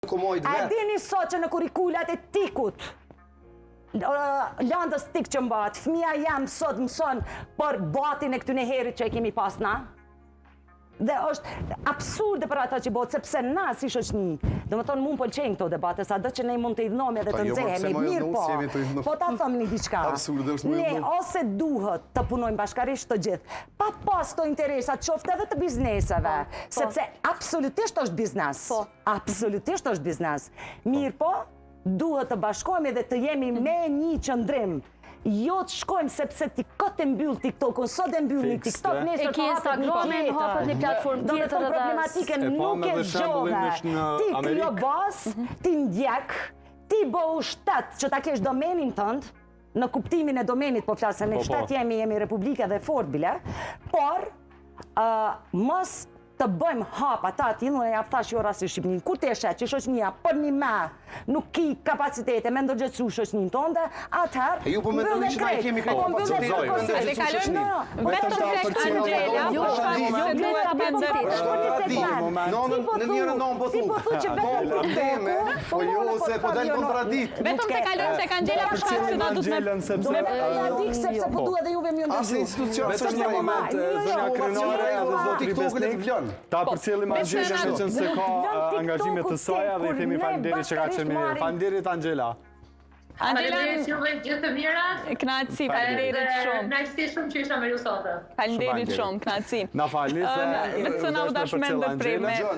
A dini sot që në kurikulat e tikut, landës tik që mbat, fëmija jam sot mëson për batin e këtyne herit që e kemi pas na? Dhe është absurde për ata që botë, sepse na si shoqni, do më thonë mund pëlqenjë këto debate, sa do që ne mund të idhnomi edhe të nxehemi, mirë po ta thëmë një diçka. Ne ose duhet të punojmë bashkarisht të gjithë, pa pas të interesat qoftë edhe të bizneseve, sepse absolutisht është biznes. Absolutisht është biznes. Mirë po, duhet të bashkojmë dhe të jemi me një qëndrim. Jo të shkojmë sepse TikTok e mbyll TikTok-un, sot e mbyll një TikTok, nesër po hapet një platformë tjetër. Do të thonë problematike nuk e zgjodhe. Ti krijo bazë, ti ndjek, ti bëu shtet që ta kesh domenin tënd, në kuptimin e domenit po flasem, ne shtet jemi Republika dhe fort bile, por mos të bëjmë hap ata ti, unë ja thash jo rasti Shqipërinë, kur të eshet që shoqënia për një me nuk ki kapacitete me ndërgjegjësu shoqëninë tonë, atëherë ju po mendoni që na kemi këtë kapacitet. Le kalojmë vetëm tek Angela, jo shkojmë duhet ta bëjmë Në njërë non po thu. Po jo se po del kontradikt. vetëm të kalojmë tek Angela për shkak se na duhet me kontradikt sepse po duhet dhe juve më ndërgjegjësu. Asnjë institucion Vetëm një moment, zonja Krenore edhe zotri Besnik, ta përcjellim Angelën në qënë se ka angazhimet të saja dhe i themi faleminderit që ka qenë me ne. Faleminderit Angela. Faleminderit juve gjithë të mira. Kënaqësi, faleminderit shumë. Kënaqësi shumë që isha me ju sot. Faleminderit shumë, kënaqësi. Na falni se vetë se na u dashmendët prej me